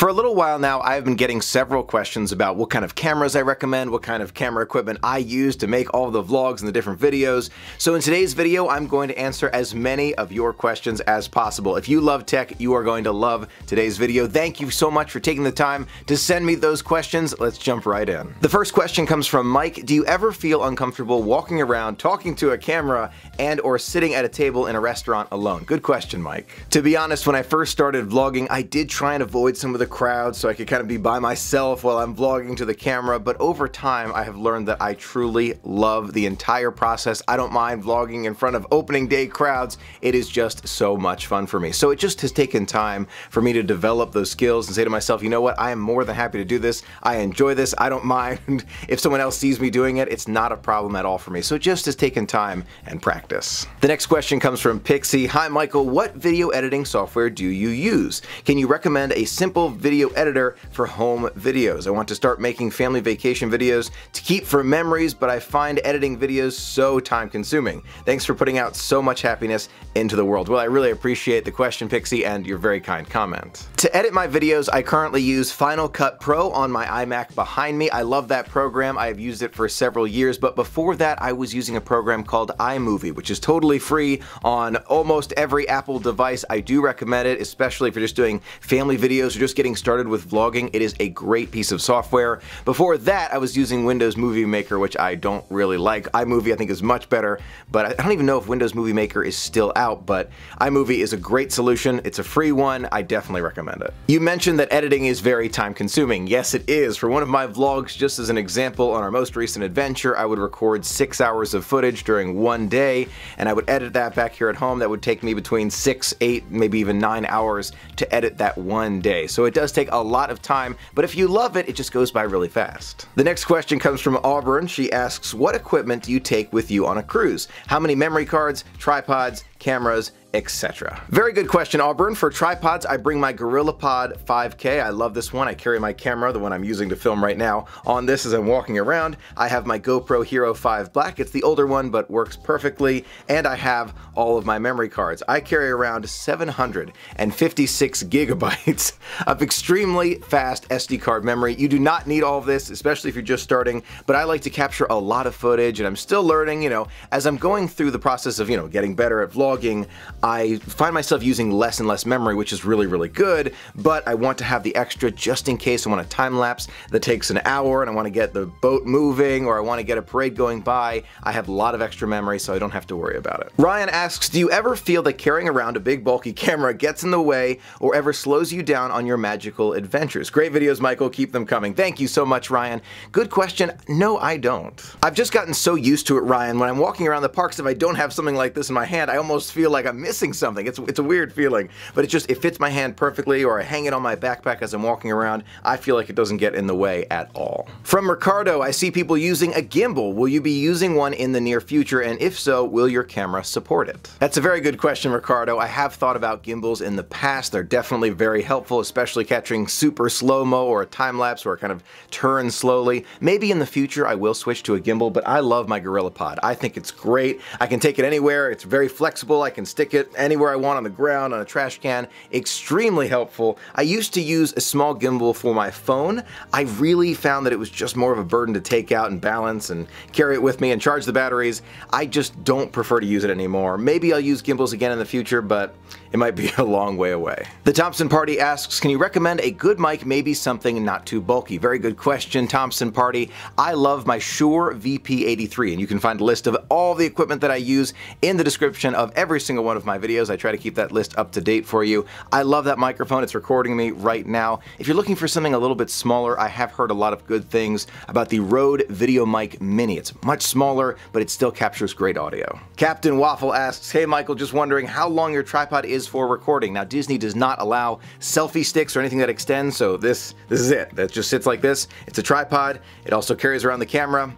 For a little while now, I've been getting several questions about what kind of cameras I recommend, what kind of camera equipment I use to make all the vlogs and the different videos. So in today's video, I'm going to answer as many of your questions as possible. If you love tech, you are going to love today's video. Thank you so much for taking the time to send me those questions. Let's jump right in. The first question comes from Mike. Do you ever feel uncomfortable walking around, talking to a camera, and/or sitting at a table in a restaurant alone? Good question, Mike. To be honest, when I first started vlogging, I did try and avoid some of the crowd so I could kind of be by myself while I'm vlogging to the camera, but over time I have learned that I truly love the entire process. I don't mind vlogging in front of opening day crowds. It is just so much fun for me. So it just has taken time for me to develop those skills and say to myself, you know what, I am more than happy to do this. I enjoy this. I don't mind if someone else sees me doing it. It's not a problem at all for me. So it just has taken time and practice. The next question comes from Pixie. Hi Michael, what video editing software do you use? Can you recommend a simple video editor for home videos? I want to start making family vacation videos to keep for memories, but I find editing videos so time consuming. Thanks for putting out so much happiness into the world. Well, I really appreciate the question, Pixie, and your very kind comment. To edit my videos, I currently use Final Cut Pro on my iMac behind me. I love that program. I have used it for several years, but before that I was using a program called iMovie, which is totally free on almost every Apple device. I do recommend it, especially if you're just doing family videos or just getting started with vlogging. It is a great piece of software. Before that, I was using Windows Movie Maker, which I don't really like. iMovie I think is much better, but I don't even know if Windows Movie Maker is still out, but iMovie is a great solution. It's a free one. I definitely recommend it. You mentioned that editing is very time consuming. Yes, it is. For one of my vlogs, just as an example, on our most recent adventure, I would record 6 hours of footage during one day, and I would edit that back here at home. That would take me between 6, 8, maybe even 9 hours to edit that one day. So it does take a lot of time, but if you love it, it just goes by really fast. The next question comes from Auburn. She asks, what equipment do you take with you on a cruise? How many memory cards, tripods, cameras, etc.? Very good question, Auburn. For tripods, I bring my GorillaPod 5K. I love this one. I carry my camera, the one I'm using to film right now, on this as I'm walking around. I have my GoPro Hero 5 Black. It's the older one, but works perfectly. And I have all of my memory cards. I carry around 756 gigabytes of extremely fast SD card memory. You do not need all of this, especially if you're just starting, but I like to capture a lot of footage, and I'm still learning, as I'm going through the process of, getting better at vlogging. I find myself using less and less memory, which is really, really good, but I want to have the extra just in case I want a time lapse that takes an hour and I want to get the boat moving, or I want to get a parade going by. I have a lot of extra memory, so I don't have to worry about it. Ryan asks, do you ever feel that carrying around a big bulky camera gets in the way or ever slows you down on your magical adventures? Great videos, Michael. Keep them coming. Thank you so much, Ryan. Good question. No, I don't. I've just gotten so used to it, Ryan. When I'm walking around the parks, if I don't have something like this in my hand, I almost feel like I'm missing something. It's a weird feeling, but it fits my hand perfectly, or I hang it on my backpack as I'm walking around. I feel like it doesn't get in the way at all. From Ricardo, I see people using a gimbal. Will you be using one in the near future, and if so, will your camera support it? That's a very good question, Ricardo. I have thought about gimbals in the past. They're definitely very helpful, especially capturing super slow-mo or a time-lapse where it kind of turns slowly. Maybe in the future I will switch to a gimbal, but I love my GorillaPod. I think it's great. I can take it anywhere. It's very flexible. I can stick it anywhere I want on the ground, on a trash can. Extremely helpful. I used to use a small gimbal for my phone. I really found that it was just more of a burden to take out and balance and carry it with me and charge the batteries. I just don't prefer to use it anymore. Maybe I'll use gimbals again in the future, but it might be a long way away. The Thompson Party asks, can you recommend a good mic, maybe something not too bulky? Very good question, Thompson Party. I love my Shure VP83, and you can find a list of all the equipment that I use in the description of every single one of my videos. I try to keep that list up to date for you. I love that microphone. It's recording me right now. If you're looking for something a little bit smaller, I have heard a lot of good things about the Rode VideoMic Mini. It's much smaller, but it still captures great audio. Captain Waffle asks, hey Michael, just wondering how long your tripod is for recording. Now Disney does not allow selfie sticks or anything that extends, so this is it. That just sits like this. It's a tripod. It also carries around the camera.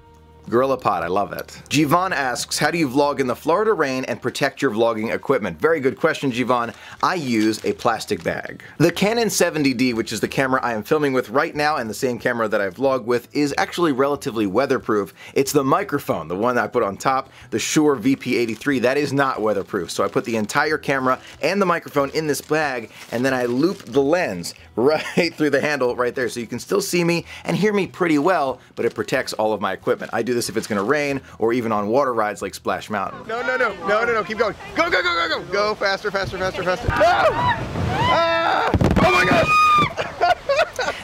GorillaPod, I love it. Jivan asks, how do you vlog in the Florida rain and protect your vlogging equipment? Very good question, Jivan. I use a plastic bag. The Canon 70D, which is the camera I am filming with right now and the same camera that I vlog with, is actually relatively weatherproof. It's the microphone, the one I put on top, the Shure VP83, that is not weatherproof. So I put the entire camera and the microphone in this bag, and then I loop the lens right through the handle right there. So you can still see me and hear me pretty well, but it protects all of my equipment. I do this if it's gonna rain or even on water rides like Splash Mountain. No, keep going. Go, faster. No! Ah! Oh my gosh!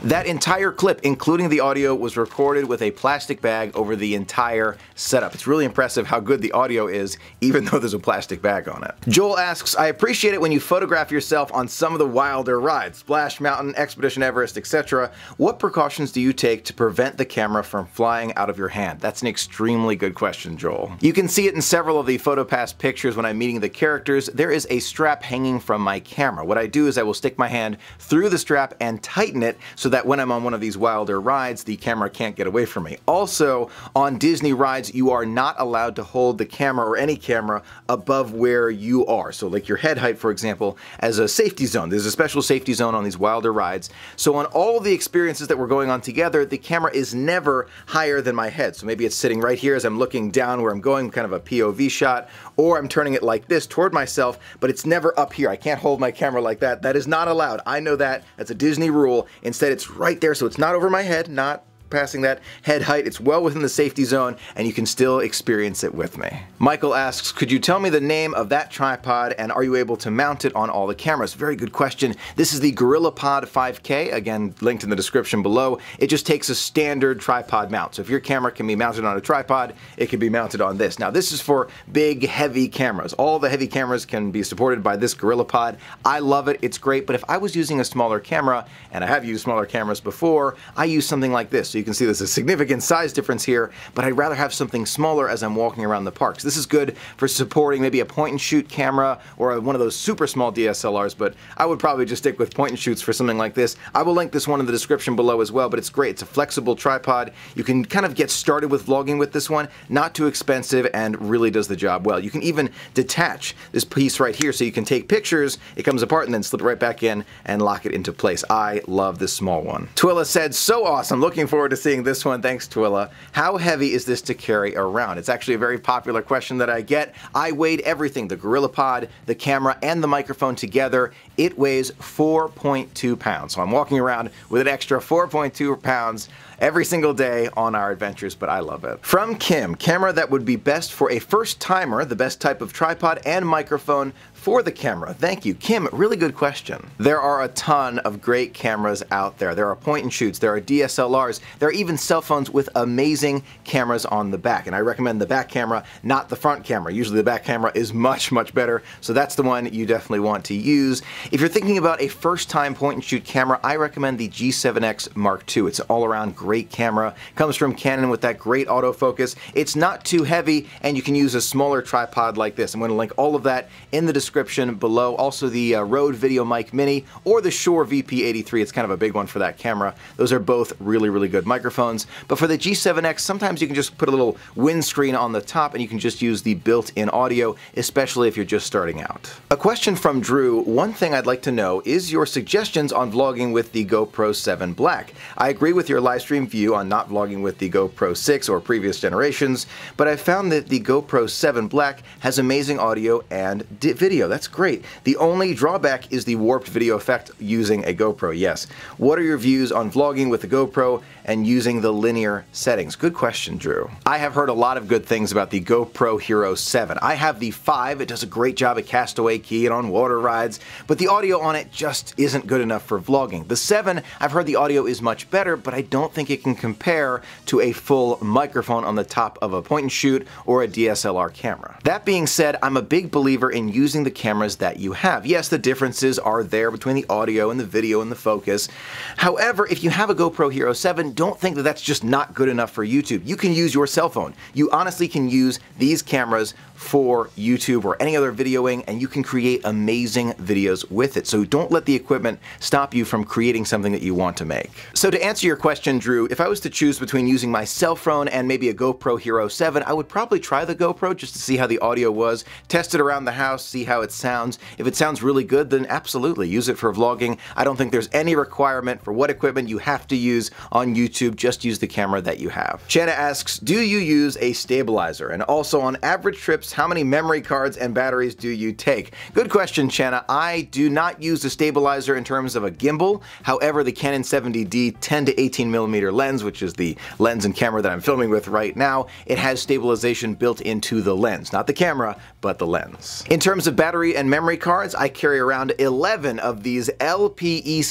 That entire clip, including the audio, was recorded with a plastic bag over the entire setup. It's really impressive how good the audio is, even though there's a plastic bag on it. Joel asks, I appreciate it when you photograph yourself on some of the wilder rides, Splash Mountain, Expedition Everest, etc. What precautions do you take to prevent the camera from flying out of your hand? That's an extremely good question, Joel. You can see it in several of the PhotoPass pictures when I'm meeting the characters. There is a strap hanging from my camera. What I do is I will stick my hand through the strap and tighten it so that when I'm on one of these wilder rides, the camera can't get away from me. Also, on Disney rides, you are not allowed to hold the camera or any camera above where you are. So like your head height, for example, as a safety zone. There's a special safety zone on these wilder rides. So on all of the experiences that we're going on together, the camera is never higher than my head. So maybe it's sitting right here as I'm looking down where I'm going, kind of a POV shot, or I'm turning it like this toward myself, but it's never up here. I can't hold my camera like that. That is not allowed. I know that. That's a Disney rule. Instead, it's right there, so it's not over my head, not passing that head height. It's well within the safety zone, and you can still experience it with me. Michael asks, could you tell me the name of that tripod, and are you able to mount it on all the cameras? Very good question. This is the GorillaPod 5K, again, linked in the description below. It just takes a standard tripod mount. So if your camera can be mounted on a tripod, it can be mounted on this. Now, this is for big, heavy cameras. All the heavy cameras can be supported by this GorillaPod. I love it. It's great, but if I was using a smaller camera, and I have used smaller cameras before, I use something like this. So you can see there's a significant size difference here, but I'd rather have something smaller as I'm walking around the parks. This is good for supporting maybe a point-and-shoot camera or one of those super small DSLRs, but I would probably just stick with point-and-shoots for something like this. I will link this one in the description below as well, but it's great. It's a flexible tripod. You can kind of get started with vlogging with this one. Not too expensive and really does the job well. You can even detach this piece right here so you can take pictures, it comes apart, and then slip it right back in and lock it into place. I love this small one. Twilla said, so awesome. Looking forward to seeing this one. Thanks, Twilla. How heavy is this to carry around? It's actually a very popular question that I get. I weighed everything, the GorillaPod, the camera, and the microphone together. It weighs 4.2 pounds. So I'm walking around with an extra 4.2 pounds every single day on our adventures, but I love it. From Kim, camera that would be best for a first timer, the best type of tripod and microphone for the camera. Thank you. Kim, really good question. There are a ton of great cameras out there. There are point and shoots, there are DSLRs, there are even cell phones with amazing cameras on the back, and I recommend the back camera, not the front camera. Usually the back camera is much, much better, so that's the one you definitely want to use. If you're thinking about a first-time point and shoot camera, I recommend the G7X Mark II. It's an all-around great camera. Comes from Canon with that great autofocus. It's not too heavy, and you can use a smaller tripod like this. I'm going to link all of that in the description below. Also the Rode VideoMic Mini or the Shure VP83. It's kind of a big one for that camera. Those are both really, really good microphones. But for the G7X, sometimes you can just put a little windscreen on the top and you can just use the built-in audio, especially if you're just starting out. A question from Drew. One thing I'd like to know is your suggestions on vlogging with the GoPro 7 Black. I agree with your live stream view on not vlogging with the GoPro 6 or previous generations, but I found that the GoPro 7 Black has amazing audio and video. That's great. The only drawback is the warped video effect using a GoPro, yes. What are your views on vlogging with the GoPro and using the linear settings? Good question, Drew. I have heard a lot of good things about the GoPro Hero 7. I have the 5. It does a great job at Castaway Cay and on water rides, but the audio on it just isn't good enough for vlogging. The 7, I've heard the audio is much better, but I don't think it can compare to a full microphone on the top of a point and shoot or a DSLR camera. That being said, I'm a big believer in using the cameras that you have. Yes, the differences are there between the audio and the video and the focus. However, if you have a GoPro Hero 7, don't think that that's just not good enough for YouTube. You can use your cell phone. You honestly can use these cameras for YouTube or any other videoing, and you can create amazing videos with it. So don't let the equipment stop you from creating something that you want to make. So to answer your question, Drew, if I was to choose between using my cell phone and maybe a GoPro Hero 7, I would probably try the GoPro just to see how the audio was, test it around the house, see how it sounds. If it sounds really good, then absolutely use it for vlogging. I don't think there's any requirement for what equipment you have to use on YouTube. Just use the camera that you have. Shanna asks, do you use a stabilizer? And also on average trips, asks, how many memory cards and batteries do you take? Good question, Channa. I do not use a stabilizer in terms of a gimbal. However, the Canon 70D 10 to 18mm lens, which is the lens and camera that I'm filming with right now, it has stabilization built into the lens. Not the camera, but the lens. In terms of battery and memory cards, I carry around 11 of these LPE6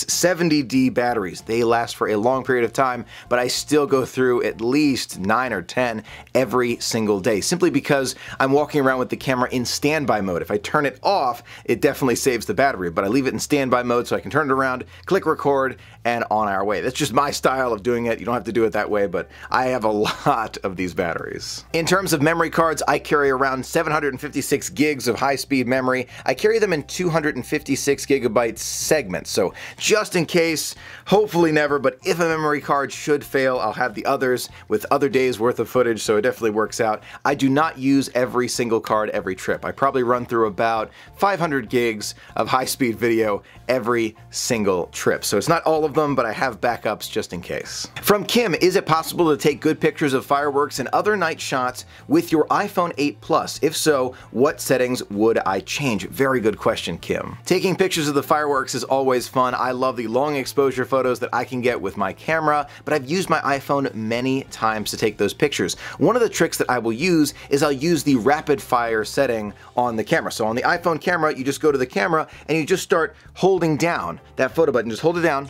70D batteries. They last for a long period of time, but I still go through at least 9 or 10 every single day, simply because I'm walking around with the camera in standby mode. If I turn it off, it definitely saves the battery, but I leave it in standby mode so I can turn it around, click record, and on our way. That's just my style of doing it. You don't have to do it that way, but I have a lot of these batteries. In terms of memory cards, I carry around 756 gigs of high-speed memory. I carry them in 256 gigabyte segments, so just in case, hopefully never, but if a memory card should fail, I'll have the others with other days worth of footage, so it definitely works out. I do not use every single card every trip. I probably run through about 500 gigs of high-speed video every single trip. So it's not all of them, but I have backups just in case. From Kim, is it possible to take good pictures of fireworks and other night shots with your iPhone 8 Plus? If so, what settings would I change? Very good question, Kim. Taking pictures of the fireworks is always fun. I love the long exposure photos that I can get with my camera, but I've used my iPhone many times to take those pictures. One of the tricks that I will use is I'll use the rapid fire setting on the camera. So on the iPhone camera, you just go to the camera and you just start holding down that photo button. Just hold it down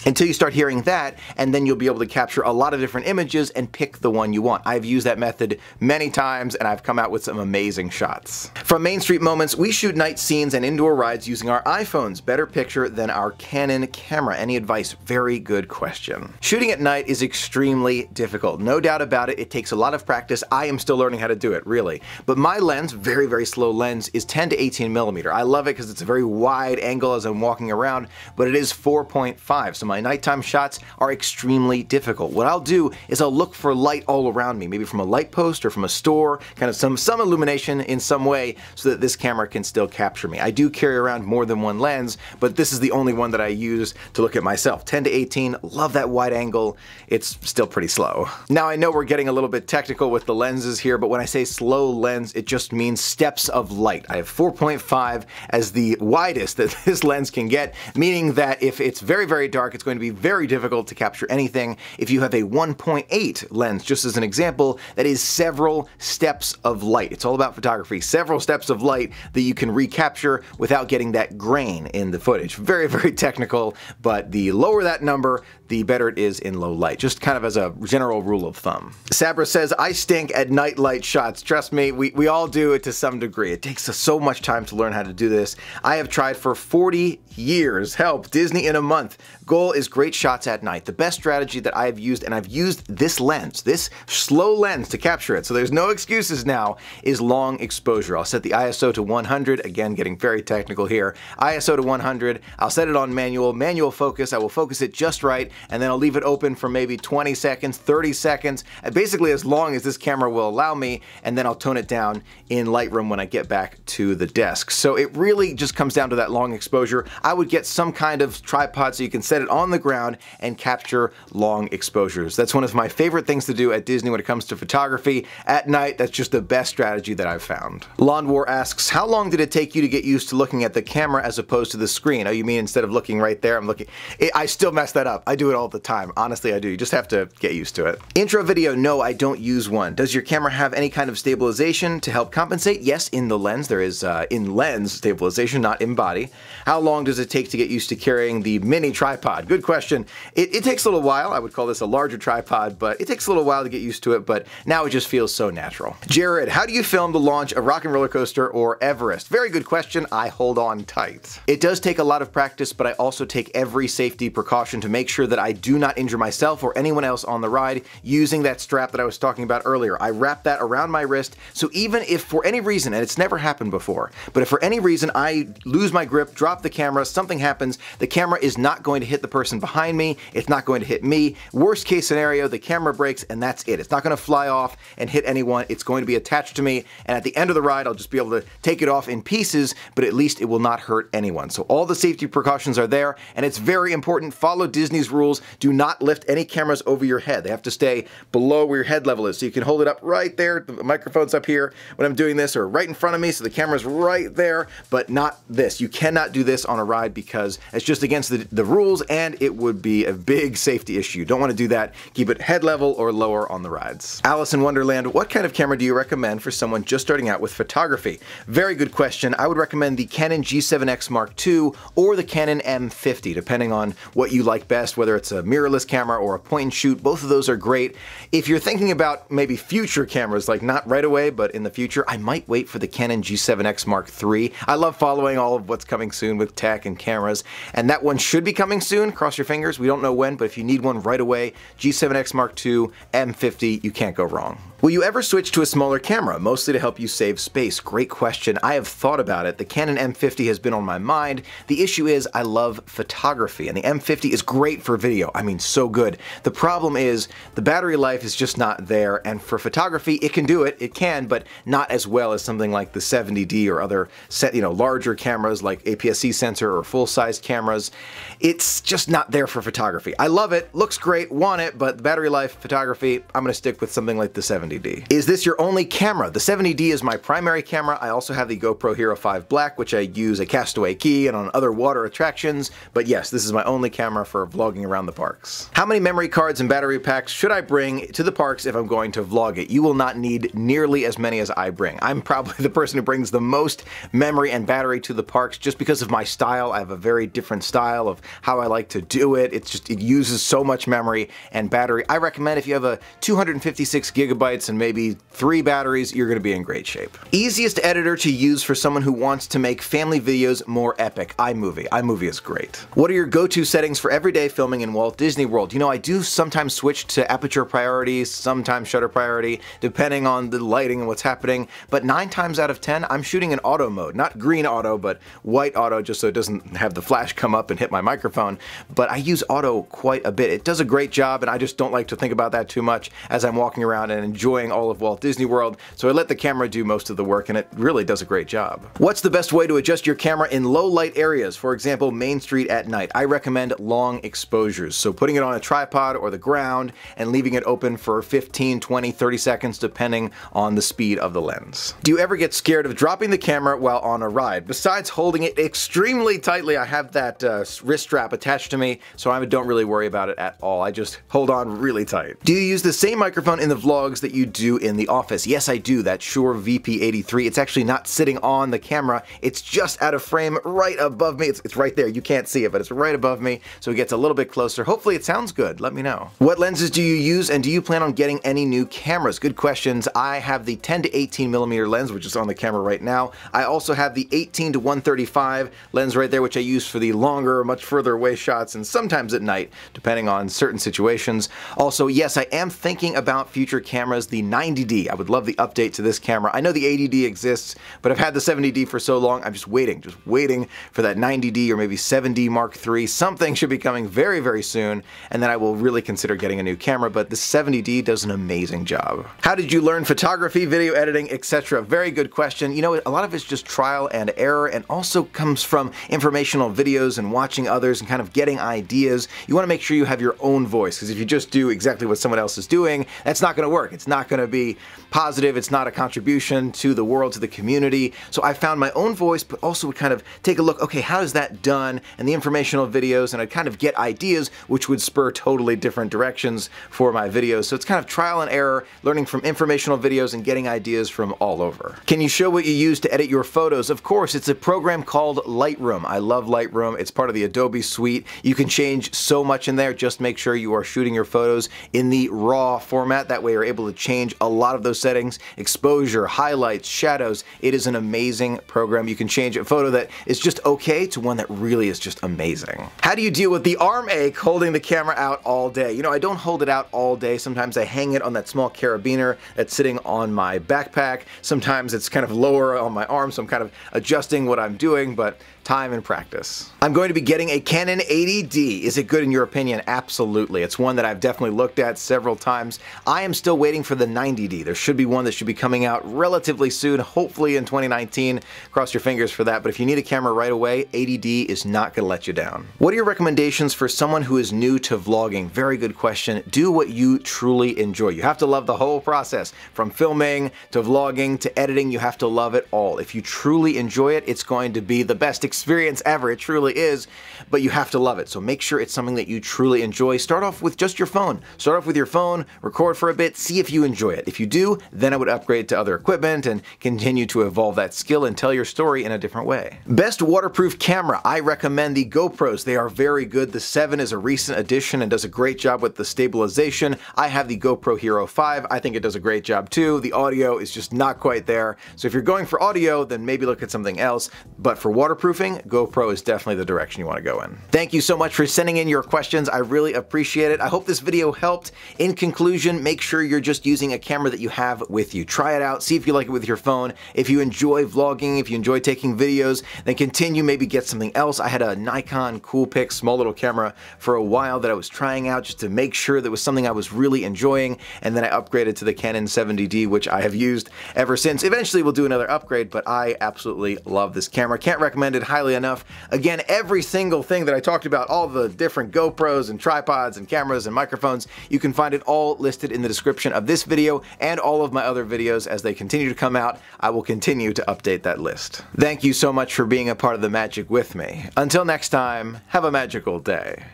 until you start hearing that, and then you'll be able to capture a lot of different images and pick the one you want. I've used that method many times and I've come out with some amazing shots. From Main Street Moments, we shoot night scenes and indoor rides using our iPhones. Better picture than our Canon camera. Any advice? Very good question. Shooting at night is extremely difficult. No doubt about it. It takes a lot of practice. I am still learning how to do it, really. But my lens, very, very slow lens, is 10 to 18mm. I love it because it's a very wide angle as I'm walking around, but it is 4.5. So my nighttime shots are extremely difficult. What I'll do is I'll look for light all around me, maybe from a light post or from a store, kind of some illumination in some way so that this camera can still capture me. I do carry around more than one lens, but this is the only one that I use to look at myself. 10 to 18, love that wide angle. It's still pretty slow. Now I know we're getting a little bit technical with the lenses here, but when I say slow lens, it just means steps of light. I have 4.5 as the widest that this lens can get, meaning that if it's very, very dark, it's going to be very difficult to capture anything. If you have a 1.8 lens, just as an example, that is several steps of light. It's all about photography. Several steps of light that you can recapture without getting that grain in the footage. Very, very technical, but the lower that number, the better it is in low light. Just kind of as a general rule of thumb. Sabra says, I stink at night light shots. Trust me, we all do it to some degree. It takes us so much time to learn how to do this. I have tried for 40 years. Help, Disney in a month. Goal is great shots at night. The best strategy that I've used, and I've used this lens, this slow lens to capture it, so there's no excuses now, is long exposure. I'll set the ISO to 100, again getting very technical here. ISO to 100, I'll set it on manual focus, I will focus it just right, and then I'll leave it open for maybe 20 seconds, 30 seconds, basically as long as this camera will allow me, and then I'll tone it down in Lightroom when I get back to the desk. So it really just comes down to that long exposure. I would get some kind of tripod so you can set it on the ground and capture long exposures. That's one of my favorite things to do at Disney when it comes to photography. At night, that's just the best strategy that I've found. Lawn War asks, how long did it take you to get used to looking at the camera as opposed to the screen? Oh, you mean instead of looking right there, I'm looking... I still mess that up. I do it all the time. Honestly, I do. You just have to get used to it. Intro video, no, I don't use one. Does your camera have any kind of stabilization to help compensate? Yes, in the lens. There is in-lens stabilization, not in body. How long does it take to get used to carrying the mini tripod? Good question. It takes a little while. I would call this a larger tripod, but it takes a little while to get used to it, but now it just feels so natural. Jared, how do you film the launch of Rock and Roller Coaster or Everest? Very good question. I hold on tight. It does take a lot of practice, but I also take every safety precaution to make sure that I do not injure myself or anyone else on the ride using that strap that I was talking about earlier. I wrap that around my wrist, so even if for any reason, and it's never happened before, but if for any reason I lose my grip, drop the camera, camera, something happens, the camera is not going to hit the person behind me, it's not going to hit me. Worst case scenario, the camera breaks and that's it. It's not going to fly off and hit anyone. It's going to be attached to me, and at the end of the ride, I'll just be able to take it off in pieces, but at least it will not hurt anyone. So all the safety precautions are there, and it's very important. Follow Disney's rules. Do not lift any cameras over your head. They have to stay below where your head level is. So you can hold it up right there. The microphone's up here when I'm doing this, or right in front of me, so the camera's right there, but not this. You cannot do this on a ride because it's just against the rules, and it would be a big safety issue. You don't want to do that. Keep it head level or lower on the rides. Alice in Wonderland, what kind of camera do you recommend for someone just starting out with photography? Very good question. I would recommend the Canon G7X Mark II or the Canon M50, depending on what you like best, whether it's a mirrorless camera or a point and shoot. Both of those are great. If you're thinking about maybe future cameras, like not right away, but in the future, I might wait for the Canon G7X Mark III. I love following all of what's coming soon with tech and cameras, and that one should be coming soon. Cross your fingers. We don't know when, but if you need one right away, G7X Mark II, M50, you can't go wrong. Will you ever switch to a smaller camera, mostly to help you save space? Great question. I have thought about it. The Canon M50 has been on my mind. The issue is I love photography, and the M50 is great for video. I mean, so good. The problem is the battery life is just not there, and for photography, it can do it. It can, but not as well as something like the 70D or other larger cameras like APS-C sensor or full-sized cameras. It's just not there for photography. I love it, looks great, want it, but the battery life, photography, I'm gonna stick with something like the 70D. Is this your only camera? The 70D is my primary camera. I also have the GoPro Hero 5 Black, which I use at Castaway Cay and on other water attractions, but yes, this is my only camera for vlogging around the parks. How many memory cards and battery packs should I bring to the parks if I'm going to vlog it? You will not need nearly as many as I bring. I'm probably the person who brings the most memory and battery to the parks just because of my style. I have a very different style of how I like to do it. It uses so much memory and battery. I recommend if you have a 256 gigabytes and maybe 3 batteries, you're going to be in great shape. Easiest editor to use for someone who wants to make family videos more epic? iMovie. iMovie is great. What are your go-to settings for everyday filming in Walt Disney World? You know, I do sometimes switch to aperture priority, sometimes shutter priority, depending on the lighting and what's happening, but 9 times out of 10, I'm shooting in auto mode. Not green auto, but white auto, just so it doesn't have the flash come up and hit my microphone, but I use auto quite a bit. It does a great job, and I just don't like to think about that too much as I'm walking around and enjoying all of Walt Disney World, so I let the camera do most of the work, and it really does a great job. What's the best way to adjust your camera in low light areas, for example, Main Street at night? I recommend long exposures, so putting it on a tripod or the ground and leaving it open for 15, 20, 30 seconds depending on the speed of the lens. Do you ever get scared of dropping the camera while on a ride? Besides holding it extremely tightly, I have that wrist strap attached to me, so I don't really worry about it at all. I just hold on really tight. Do you use the same microphone in the vlogs that you do in the office? Yes, I do. That Shure VP83. It's actually not sitting on the camera. It's just out of frame right above me. It's right there. You can't see it, but it's right above me, so it gets a little bit closer. Hopefully it sounds good. Let me know. What lenses do you use, and do you plan on getting any new cameras? Good questions. I have the 10 to 18 millimeter lens, which is on the camera right now. I also have the 18 to 135 lens right there, which I use for the longer, much further away shots, and sometimes at night, depending on certain situations. Also, yes, I am thinking about future cameras. The 90D, I would love the update to this camera. I know the 80D exists, but I've had the 70D for so long, I'm just waiting for that 90D or maybe 7D Mark III. Something should be coming very, very soon, and then I will really consider getting a new camera, but the 70D does an amazing job. How did you learn photography, video editing, etc.? Very good question. You know, a lot of it's just trial and error, and also comes from informational videos and watching others and kind of getting ideas. You want to make sure you have your own voice, because if you just do exactly what someone else is doing, that's not going to work. It's not going to be positive. It's not a contribution to the world, to the community. So I found my own voice, but also would kind of take a look, okay, how is that done? And the informational videos, and I'd kind of get ideas which would spur totally different directions for my videos. So it's kind of trial and error, learning from informational videos and getting ideas from all over. Can you show what you use to edit your photos? Of course, it's a program called Lightroom. I love Lightroom. It's part of the Adobe suite. You can change so much in there. Just make sure you are shooting your photos in the RAW format. That way you're able to change a lot of those settings, exposure, highlights, shadows. It is an amazing program. You can change a photo that is just okay to one that really is just amazing. How do you deal with the arm ache holding the camera out all day? You know, I don't hold it out all day. Sometimes I hang it on that small carabiner that's sitting on my backpack. Sometimes it's kind of lower on my arm, so I'm kind of adjusting what I'm doing, but time and practice. I'm going to be getting a Canon 80D. Is it good in your opinion? Absolutely. It's one that I've definitely looked at several times. I am still waiting for the 90D. There should be one that should be coming out relatively soon, hopefully in 2019. Cross your fingers for that, but if you need a camera right away, 80D is not going to let you down. What are your recommendations for someone who is new to vlogging? Very good question. Do what you truly enjoy. You have to love the whole process. From filming to vlogging to editing, you have to love it all. If you truly enjoy it, it's going to be the best experience ever. It truly is, but you have to love it. So make sure it's something that you truly enjoy. Start off with just your phone. Start off with your phone, record for a bit, see if you enjoy it. If you do, then I would upgrade to other equipment and continue to evolve that skill and tell your story in a different way. Best waterproof camera. I recommend the GoPros. They are very good. The 7 is a recent addition and does a great job with the stabilization. I have the GoPro Hero 5. I think it does a great job too. The audio is just not quite there. So if you're going for audio, then maybe look at something else. But for waterproofing, GoPro is definitely the direction you want to go in. Thank you so much for sending in your questions. I really appreciate it. I hope this video helped. In conclusion, make sure you're just using a camera that you have with you. Try it out. See if you like it with your phone. If you enjoy vlogging, if you enjoy taking videos, then continue, maybe get something else. I had a Nikon Coolpix small little camera for a while that I was trying out just to make sure that was something I was really enjoying, and then I upgraded to the Canon 70D, which I have used ever since. Eventually we'll do another upgrade, but I absolutely love this camera. Can't recommend it highly enough. Again, every single thing that I talked about, all the different GoPros and tripods and cameras and microphones, you can find it all listed in the description of this video and all of my other videos. As they continue to come out, I will continue to update that list. Thank you so much for being a part of the magic with me. Until next time, have a magical day.